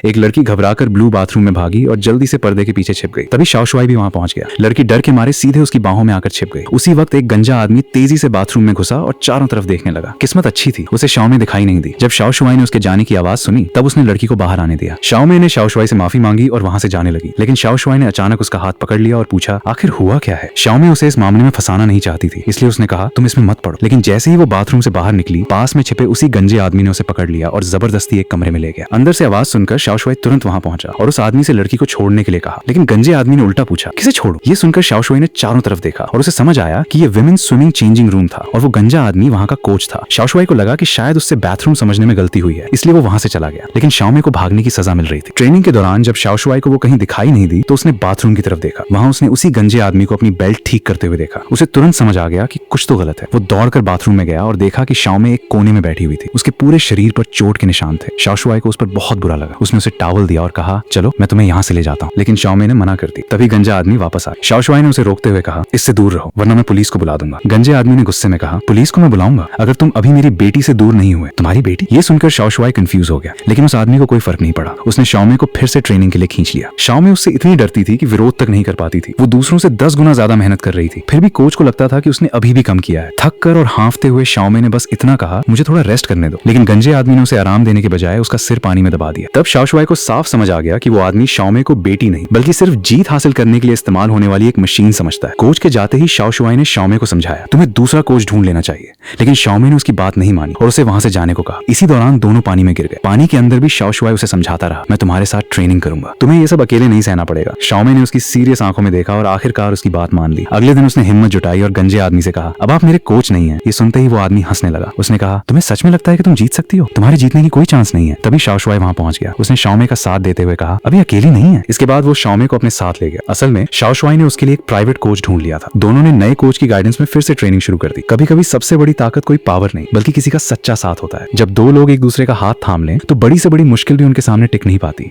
एक लड़की घबराकर ब्लू बाथरूम में भागी और जल्दी से पर्दे के पीछे छिप गई। तभी शाओशुआई भी वहां पहुंच गया। लड़की डर के मारे सीधे उसकी बाहों में आकर छिप गई। उसी वक्त एक गंजा आदमी तेजी से बाथरूम में घुसा और चारों तरफ देखने लगा। किस्मत अच्छी थी, उसे शाओमे दिखाई नहीं दी। जब शाओशुआई ने उसके जाने की आवाज सुनी तब उसने लड़की को बाहर आने दिया। शाओमे ने शाओशुआई से माफी मांगी और वहां से जाने लगी, लेकिन शाओशुआई ने अचानक उसका हाथ पकड़ लिया और पूछा आखिर हुआ क्या है। शाओमे उसे इस मामले में फंसाना नहीं चाहती थी, इसलिए उसने कहा तुम इसमें मत पड़ो। लेकिन जैसे ही वो बाथरूम से बाहर निकली, पास में छिपे उसी गंजे आदमी ने उसे पकड़ लिया और जबरदस्ती एक कमरे में ले गया। अंदर से आवाज सुनकर शाओशुआई तुरंत वहां पहुंचा और उस आदमी से लड़की को छोड़ने के लिए कहा, लेकिन गंजे आदमी ने उल्टा पूछा किसे छोड़ो। ये सुनकर शाओशुआई ने चारों तरफ देखा और उसे समझ आया कि ये विमेन्स स्विमिंग चेंजिंग रूम था और वो गंजा आदमी वहां का कोच था। शाओशुआई को लगा कि शायद उससे बाथरूम समझने में गलती हुई है, इसलिए वो वहां से चला गया। लेकिन शाओमे को भागने की सजा मिल रही थी। ट्रेनिंग के दौरान जब शाओशुआई को वो कहीं दिखाई नहीं दी तो उसने बाथरूम की तरफ देखा। वहां उसने उसी गंजे आदमी को अपनी बेल्ट ठीक करते हुए देखा। उसे तुरंत समझ आ गया कि कुछ तो गलत है। वो दौड़कर बाथरूम में गया और देखा कि शाओमे एक कोने में बैठी हुई थी। उसके पूरे शरीर पर चोट के निशान थे। शाओशुआई को उस पर बहुत बुरा लगा। उसने उसे टॉवल दिया और कहा चलो मैं तुम्हें यहाँ से ले जाता हूँ, लेकिन शाओमे ने मना कर दी। तभी गंजा आदमी वापस आया। शाओशुआई ने उसे रोकते हुए कहा इससे दूर रहो वरना मैं पुलिस को बुला दूंगा। गंजे आदमी ने गुस्से में कहा पुलिस को मैं बुलाऊंगा अगर तुम अभी मेरी बेटी से दूर नहीं हुए। तुम्हारी बेटी? ये सुनकर शाओशुआई कंफ्यूज हो गया, लेकिन उस आदमी को कोई फर्क नहीं पड़ा। उसने शाओमे को फिर से ट्रेनिंग के लिए खींच लिया। शाओमे उससे इतनी डरती थी कि विरोध तक नहीं कर पाती थी। वो दूसरों से 10 गुना ज्यादा मेहनत कर रही थी, फिर भी कोच को लगता था कि उसने अभी भी कम किया है। थक कर और हांफते हुए शाओमे ने बस इतना कहा मुझे थोड़ा रेस्ट करने दो, लेकिन गंजे आदमी ने उसे आराम देने के बजाय उसका सिर पानी में दबा दिया। तब शाओशुआई को साफ समझ आ गया कि वो आदमी शाओमे को बेटी नहीं बल्कि सिर्फ जीत हासिल करने के लिए इस्तेमाल होने वाली एक मशीन समझता है। कोच के जाते ही शाओशुआई ने शाओमे को समझाया तुम्हें दूसरा कोच ढूंढ लेना चाहिए, लेकिन शाओमे ने उसकी बात नहीं मानी और उसे वहां से जाने को कहा। इसी दौरान दोनों पानी में गिर गए। पानी के अंदर भी शाओशुआई उसे समझाता रहा मैं तुम्हारे साथ ट्रेनिंग करूंगा, तुम्हें ये सब अकेले नहीं सहना पड़ेगा। शाओमे ने उसकी सीरियस आंखों में देखा और आखिरकार उसकी बात मान ली। अगले दिन उसने हिम्मत जुटाई और गंजे आदमी से कहा अब आप मेरे कोच नहीं है। ये सुनते ही वो आदमी हंसने लगा। उसने कहा तुम्हें सच में लगता है कि तुम जीत सकती हो? तुम्हारे जीतने की कोई चांस नहीं है। तभी शाओशुआई वहां पहुंच गया। उसने शाओमे का साथ देते हुए कहा अभी अकेली नहीं है। इसके बाद वो शाओमे को अपने साथ ले गया। असल में शाओशुआई ने उसके लिए एक प्राइवेट कोच ढूंढ लिया था। दोनों ने नए कोच की गाइडेंस में फिर से ट्रेनिंग शुरू कर दी। कभी कभी सबसे बड़ी ताकत कोई पावर नहीं बल्कि किसी का सच्चा साथ होता है। जब दो लोग एक दूसरे का हाथ थाम लें तो बड़ी से बड़ी मुश्किल भी उनके सामने टिक नहीं पाती।